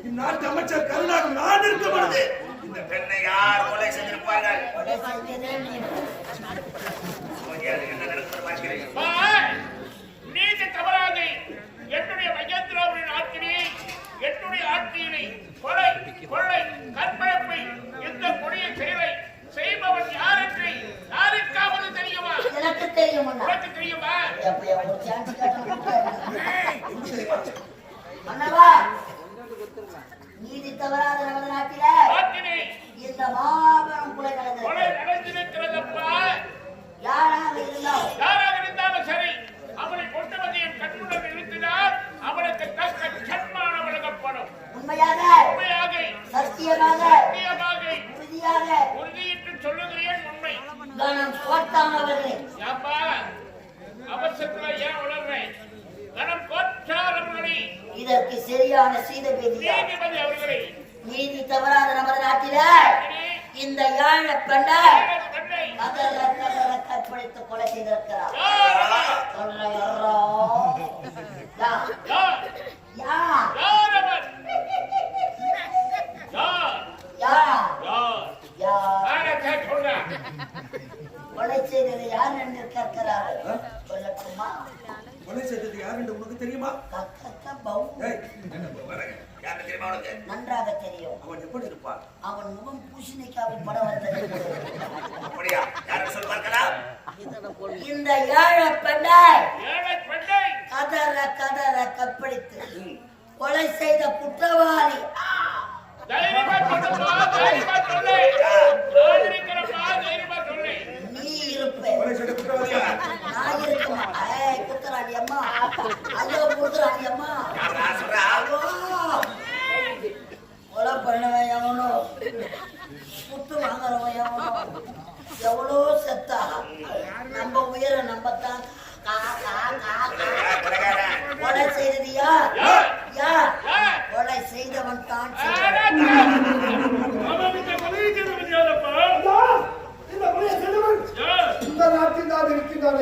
இந்நாட்டு அமைச்சர் கருணாக நான் இருக்க பொழுது இந்த பெண்ணை யார் கொலை செய்திருப்பார்கள்? நீதி தவறாது என்னுடைய மகேந்திராவின் ஆட்சியை என்னுடைய ஆட்சியினை கொலை கொள்ளை கற்பழிப்பை இந்த கொடிய செயலை செய்பவன் யார் என்று யாருக்காவது தெரியுமா? எனக்கு தெரியுமா? உனக்கு தெரியுமா? நீதி தவறாத நமது நாட்டிலே இந்த மாபெரும் கொலை நடந்திருக்கிறதப்பா. யாராக இருந்தாலும் சரி, அவனை கொண்டவதையும் கண்முடன் நிறுத்தினால் அவனுக்கு தக்க சன்மானம் வழங்கப்படும். உண்மையாக சத்தியமாக உறுதியிட்டு சொல்லுகிறேன் உண்மை. கணம் கோட்டானவர்களே, அவசரத்துல ஏன் உணர்றேன்? கணம் கோட்டானவர்களே, இதற்கு சரியான நீதிபதி அவர்களே, நீதி தவறாத நமது நாட்டிலே இந்த யாழை பெண்ணை கற்பழித்து கொலை செய்திருக்கிறார். கொலை செய்தது யார் என்று கேட்கிறார். சொல்லட்டுமா? கொலை செய்தது யார் என்று உனக்கு தெரியுமா? நன்றாக தெரியும். அவன் எப்படி இருப்பான்? அவன் முகம் பூசணிக்காவின் படம் வந்தது. இந்த ஏழை பெண்ணை கதற கதற கற்பழித்து கொலை செய்த குற்றவாளி நீ இருப்பேன். நான் இருக்குமா? குத்தராணி அம்மா, ஐயோ குத்தராணி அம்மா, கொலை பண்ணவன் எவனோ, குத்து வாங்குறவன் எவனோ, எவ்வளோ செத்தா நம்ம உயிரை நம்பத்தான். கொலை செய்தது யார்? கொலை செய்தவன் தான். இந்த நாட்டில் தான் இருக்கின்றான்.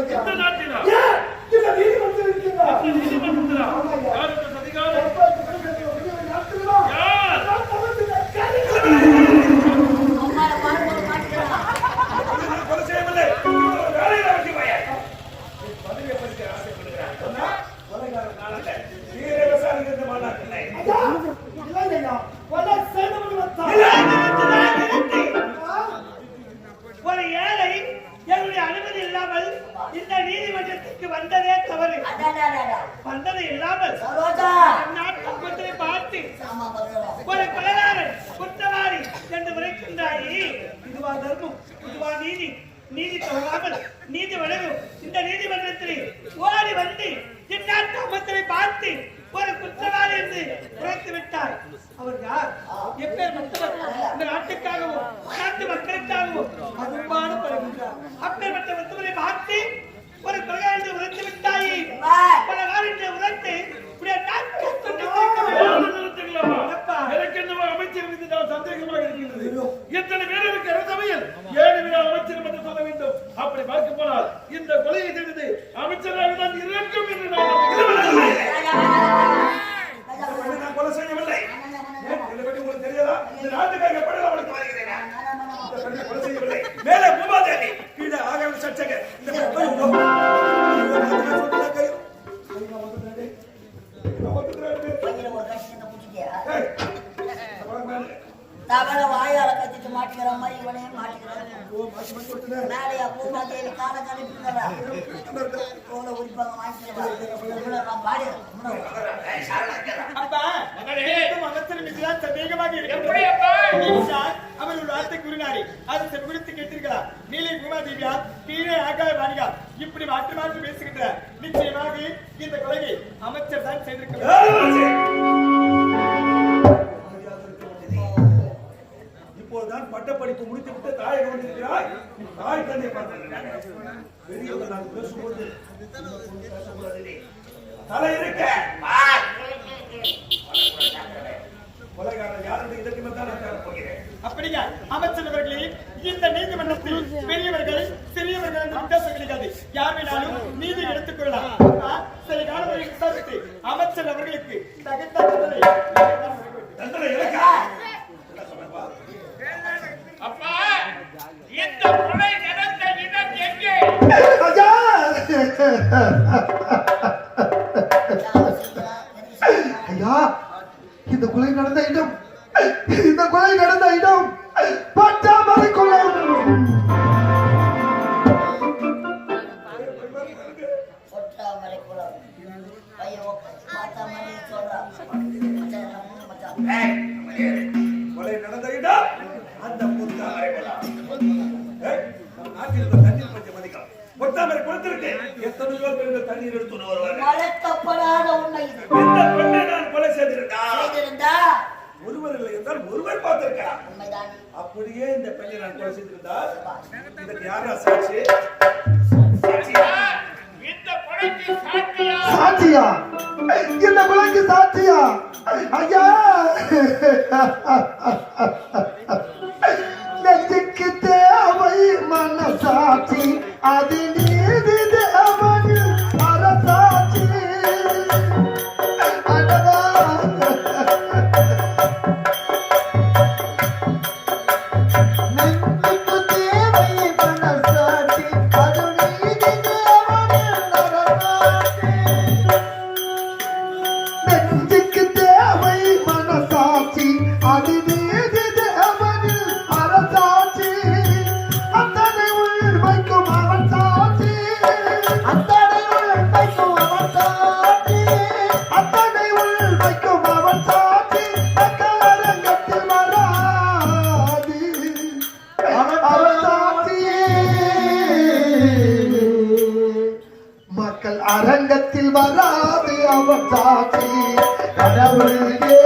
ஒரு ஏழை என்னுடைய அனுமதி இல்லாமல் இந்த நீதிமன்றத்திற்கு வந்ததே தவறு. வந்தது இல்லாமல் நாட்டை பார்த்து ஒரு கொலைகாரன் குற்றவாளி என்று உரைக்கின்றாயே, இதுவா தர்மம்? இதுவா நீதி? நீதி தவறாமல் நீதி வழங்கும் இந்த நீதிமன்றத்தில் ஓடி வந்து இந்நாட்டு அமைச்சரை பார்த்து ஒரு குற்றவாளி என்று உரைத்து விட்டார். அவர் யார்? எப்பேற்பட்டவர்? இந்த நாட்டுக்காகவும் நாட்டு மக்களுக்காகவும் அன்பான படுகின்றார். அப்பேற்பட்ட மருத்துவரை பார்த்து ஒரு கொலைகாரன் என்று உரைத்து விட்டாயே, கொலைகாரன் என்று உரைத்து அமைச்சர் மீது சந்தேகமாக இருக்கின்றது. எத்தனை பேருக்கு சபையில் 7 பேர் அமைச்சர் என்று சொல்ல வேண்டும். அப்படி பார்க்க போனால் இந்த கொலையை செய்தது அமைச்சராக தான் இருக்கும் என்று நான் கொலை செய்யவில்லை. உங்களுக்கு தெரியாதா? இந்த நாட்டுக்காக எப்படி அவளுக்கு வருகிறேன்? கொலை செய்யவில்லை. மேலே பூமாதேவி, கீழே ஆகவே சட்டங்க. தவளை வாயால கத்திட்டு மாட்டிக்கிற மாதிரி இவனே மாட்டிக்கிறான். மேலையா பூமாதேவி கால கழிப்புங்களா உரிப்பாங்க வாங்கிக்கிறேன். அப்பா தான் செய்திருக்க இப்போதுதான் பட்டப்படிப்பு முடித்து விட்டு தாயை கொண்டிருக்கிறாய். தாய் தந்தை பார்த்திருக்கிறாங்க. பெரியவர்கள் நான் பேசும்போது பேசக்கூடாது. தலை இருக்க கொலைகாரன் யாருடைய இதற்கு தான் நான் தேட போகிறேன். அப்படியா அமைச்சர் அவர்களே, இந்த நீதிமன்றத்தில் பெரியவர்கள் சிறியவர்கள் என்று வித்தியாசம் கிடையாது. யார் வேணாலும் நீதி எடுத்துக் கொள்ளலாம். சில காலம் வரை விசாரித்து அமைச்சர் அவர்களுக்கு தகுந்த தண்டனை இருக்கா? அப்பா, இந்த கொலை நடந்த இடம் எங்கே? ஐயா ஐயா, இந்த கொலை நடந்த இடம், இந்த கொலை நடந்த இடம் பட்டாமரை குளம். பொற்றாமரை குளம். பையன் பார்த்தா மாதிரி சொல்றான். கொலை நடந்த இடம் அந்த பொத்தாமரை குளம். நாட்டில் உள்ள தண்ணீர் பஞ்சம் அதிகம். பொத்தாமரை குளத்திற்கு எத்தனையோ பேர் தண்ணீர் எடுத்து வருவார்கள். வளர்க்கப்படாத உண்மை இது. இந்த பெண்ணை நான் கொலை செய்திருந்தேன். செய்திருந்தா ஒருவர் இல்லை என்றால் ஒருவர் பார்த்திருக்கலாம். உண்மைதான். அப்படியே இந்த பெண்ணை நான் கொலை செய்திருந்தால் இதற்கு யாரா சாட்சி? இந்த கொலைக்கு சாட்சியா? சாட்சியா? இந்த கொலைக்கு சாட்சியா? ஐயா நெஞ்சுக்கு தேவை மனசாட்சி, அது நீதி தேவனில் அரசாட்சி. அடடா நெஞ்சுக்கு தேவை மனசாட்சி, அது நீதி தேவனில் அரசாட்சி. நெஞ்சுக்கு தேவை மனசாட்சி, அது நீதி தேவனில் அரசாட்சி. அத்தனை உயிர் வைக்கும் அவன் சாட்சி, அத்தனை உயிர் வைக்கும் அவன் சாட்சி, அத்தனை உயிர் வைக்கும் அவன் சாட்சி. மக்கள் அரங்கத்தில் வராது அவன் சாட்சி, மக்கள் அரங்கத்தில் வராது அவன் சாட்சி. கடவுளே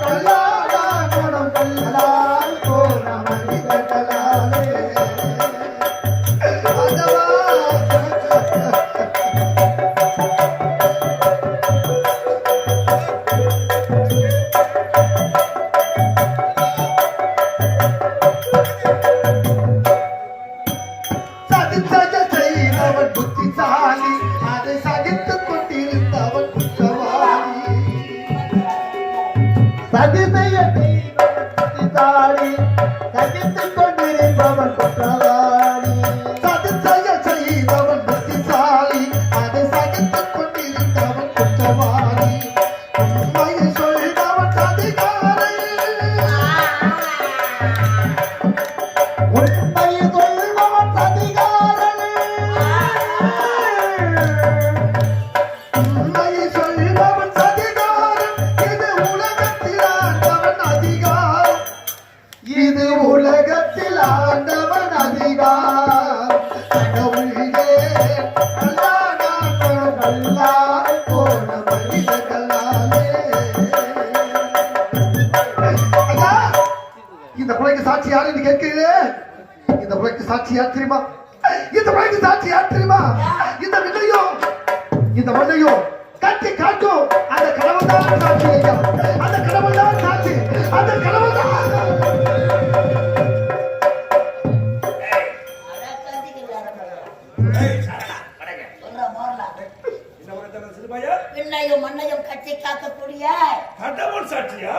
கல்லாடா குணம் கல்லால் போன மனிதர்களாலே அதவா சதிச்செய்ய செய்தவன் புத்திசாலி, அதை சகித்துக் கொண்டிருந்தவன் குற்றவாளி. சதி செய்ய செய்தவன் புத்திசாலி, சகித்துக் கொண்டிருந்தவன் குற்றவாளி. சதி செய்ய செய்தவன் புத்திசாலி, அதை சகித்துக் கொண்டிருந்தவன் குற்றவாளி. உண்மையை சொல்தவன் சதிகாரி, உண்மையை சொல்பவன் சதிகாரன். உண்மையை சொல்பவன் சதிகாரன். இது உலகத்தில் ஆண்டவன் அதிகாரம், இது உலகத்தில் ஆண்டவன் அதிகாரம். கடவுளே கல்லாடா குணம் கல்லால் போன மனிதர்களாலே. ஐயா, இந்த கொலைக்கு சாட்சி யாருன்னு கேட்கிறீங்களே? இந்த கொலைக்கு சாட்சி யார் தெரியுமா? இந்த கொலைக்கு சாட்சி யார் தெரியுமா? இந்த வில்லையும் இந்த மண்ணையும் கட்டி காட்டும் அந்த கடவுள் தான் சாட்சி. ஐயா, அந்த கடவுள் தான் சாட்சி, அந்த கடவுள் தான். சொல்ற மோரலா. என்ன உரைத்தான சிறுபாயா? விண்ணையும் மண்ணையும் கட்டி காக்கக்கூடிய கடவுள் சாட்சியா?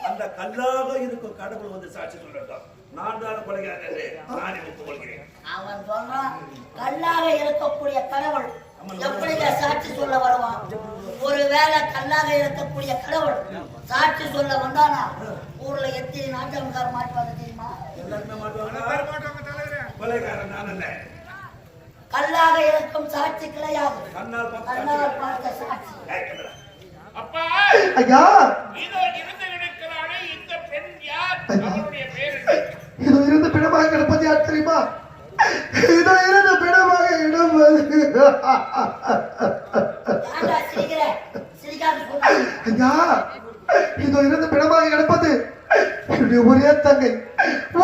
அந்த கல்லாக இருக்கும் கடவுள் வந்து சாட்சி சொல்லட்டும். நான் தான் கொலைகாரன் என்று நானே ஒப்புக்கொள்கிறேன். அவன் சொல்றான், கல்லாக இருக்கக்கூடிய கடவுள் எப்படிங்க சாட்சி சொல்ல வருவான்? ஒருவேளை கல்லாக இருக்கக்கூடிய கடவுள் சாட்சி சொல்ல வந்தானா ஊர்ல எத்தனை நாட்டம்கார மாட்டுவாங்க தெரியுமா? எல்லாருமே மாட்டுவாங்க. கொலைகாரன் நான் அல்ல. கல்லாக இருக்கும் சாட்சி கிடையாது, கண்ணால் பார்த்த கண்ணால் பார்த்த சாட்சி. அப்பா, ஐயா, இதோ இருந்து கிடக்கிறானே இந்த பெண் யார்? அவருடைய பேர் என்ன? இதோ இருந்து பிணமாக கிடப்பது யார் தெரியுமா? இதோ இருந்து பிணமாக கிடப்பது ஏன்டா சிரிக்கிற? ஐயா இதோ இருந்து பிணமாக கிடப்பது என்னுடைய ஒரே தங்கை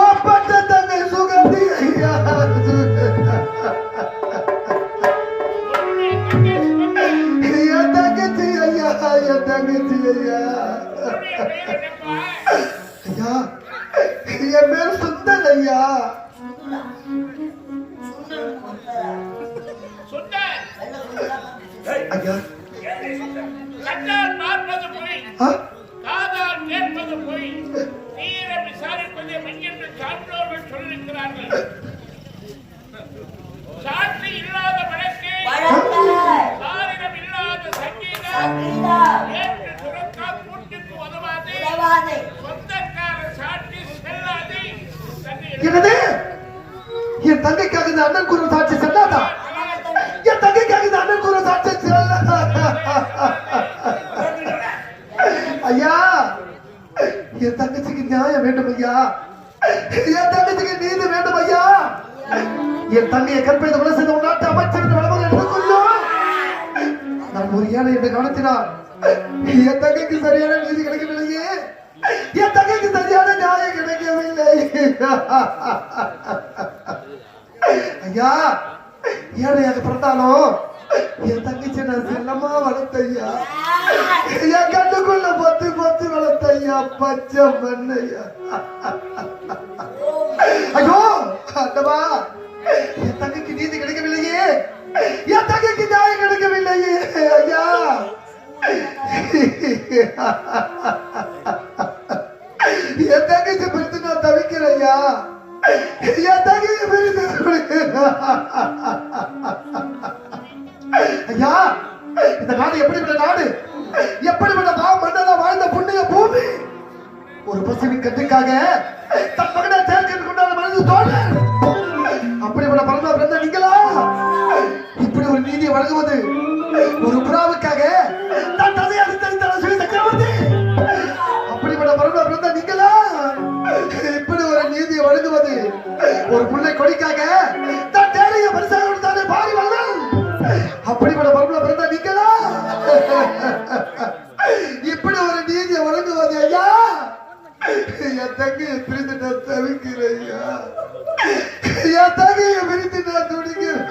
ஒப்பற்ற தங்கை சுகந்தி ஐயா என் தங்கச்சி ஐயா என் தங்கச்சி ஐயா ஐயா என் பேர் சுந்தர் ஐயா ஐயா கண்ணால் பார்ப்பது பொய், காதால் கேட்பது பொய், தீர விசாரிப்பதே மெய் என்று சான்றோர்கள் சொல்லியிருக்கிறார்கள். சாட்சி இல்லாத வழக்கே, சாரிடம் இல்லாத சங்கீதம், ஏற்று சுரக்கா கூட்டுக்கு உதவாது, சொந்தக்கார சாட்சி செல்லாது. என்னது என் தங்கைக்காக இந்த அண்ணன் கூறும் சாட்சி செல்லாதா? என் தங்கைக்காக இந்த அண்ணன் கூறும் சாட்சி செல்லாதா? ஐயா என் தங்கச்சிக்கு நியாயம் வேண்டும் ஐயா, என் தங்கச்சிக்கு நீதி வேண்டும் ஐயா. என் தங்கையை கற்பனை கொலை செய்த உள்நாட்டு அமைச்சர் வளமுறை எடுத்துக்கொள்ளும். நான் ஒரு ஏழை என்று கவனித்தினார். என் தங்கைக்கு சரியான நீதி கிடைக்கவில்லையே, என் தங்கைக்கு சரியான நியாயம் கிடைக்கவில்லை. ஐயா ஏழையாக பிறந்தாலும் என் தங்கச்சி நான் செல்லமா வளர்த்த ஐயா, என் கண்ணுக்குள்ள பொத்து பொத்து வளர்த்த ஐயா, பச்சை மண்ணையா. ஐயோ அந்தவா என் தங்கைக்கு நீதி கிடைக்கவில்லையே, என் தங்கைக்கு நியாயம் கிடைக்கவில்லையே ஐயா. என் தங்கச்சி பிரித்து நான் தவிக்கிறேன் ஐயா, என் தங்கையை பிரித்து ஐயா. இந்த நாடு எப்படிப்பட்ட நாடு, எப்படிப்பட்ட மன்னனா வாழ்ந்த புண்ணிய பூமி. ஒரு பசுவின் கட்டுக்காக தன் மகனை சேர்க்க கொண்டாட மனது தோழர், அப்படிப்பட்ட பரமா பிறந்த நீங்களா இப்படி ஒரு நீதியை வழங்குவது? ஒரு புறாவுக்காக தன் தந்தை அடித்த சொல்லி சக்கரவர்த்தி, அப்படிப்பட்ட பரமா பிறந்த நீங்களா இப்படி ஒரு நீதியை வழங்குவது? ஒரு புள்ளை கொடிக்காக தன் தேவையை பரிசாக கொடுத்தாலே பாரி வல்லல், அப்படிப்பட்ட பரமா பிறந்த நீங்களா இப்படி ஒரு நீதியை வழங்குவது? ஐயா என் தங்கையை பிரித்து நான் தவிக்கிறேன் ஐயா, என் தங்கையை பிரித்து நான் துடிக்கிறேன்.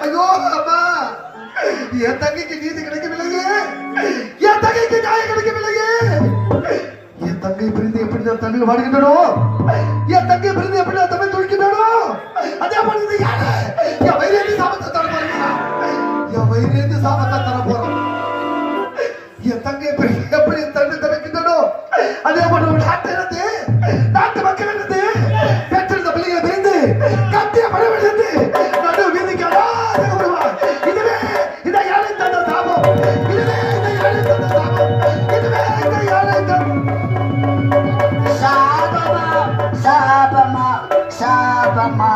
ஐயோ அம்மா என் தங்கைக்கு நீதி கிடைக்கவில்லையே, என் தங்கைக்கு நியாயம் கிடைக்கவில்லையே. என் தங்கை பிரிந்து எப்படி நான் தமிழ் வாடுகின்றனோ, என் தங்கை பிரிந்து எப்படி நான் தமிழ் துடிக்கின்றனோ, அதே போல யாரு என் வயிறு சாபத்தை தர போறேன், என் வயிறு சாபத்தை தர போறோம். என் தங்கை எப்படி தண்ணி தவிக்கின்றனோ அதே போல நாட்டிலிருந்து நாட்டு மக்கள் இருந்து பெற்றிருந்த பிள்ளைகளை பிரிந்து கத்திய படவிலிருந்து நடு வீதிக்கு வருவார். இதுவே இந்த யானை தந்த சாபம், இதுவே இந்த யானை தந்த சாபம், இதுவே இந்த யானை சாபமா சாபமா சாபமா.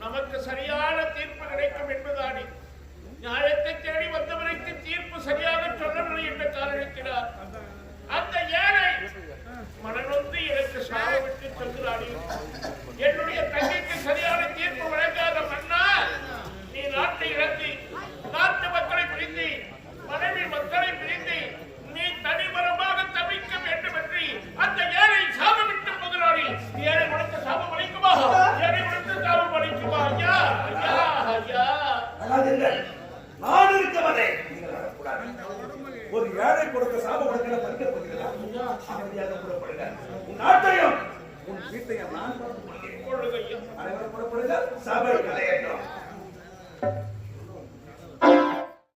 நமக்கு சரியான தீர்ப்பு கிடைக்கும் என்பதானே நியாயத்தை தேடி வந்தவனுக்கு தீர்ப்பு சரியாக சொல்லவில்லை என்ற காரணத்தினார் அந்த ஏழை மனநொந்து எனக்கு சாபமிட்டு சொல்கிறானே. என்னுடைய தங்கைக்கு சரியான தீர்ப்பு வழங்காத மன்னா, நீ நாட்டை இழந்து நாட்டு மக்களை பிரிந்து மனைவி மக்களை பிரிந்து நீ தனிமரமாக தவிக்க வேண்டும் என்று அந்த ஏழை சாபமிட்டு போகிறானே. ஏழை கொடுத்த சாபம் அளிக்குமா? ஏழை கொடுத்த சாபம் அளிக்குமா? ஐயா ஐயா ஐயா அழாதீர்கள், நான் இருக்கவனே நீங்கள் அழக்கூடாது. ஒரு ஏழை கொடுத்த சாபம் உனக்கு பறிக்க போகிறதா? அமைதியாக புறப்படுங்க. உன் நாட்டையும் உன் வீட்டையும் நான் பார்த்துக் கொள்கிறேன். அனைவரும் புறப்படுங்க, சபை கலையட்டும்.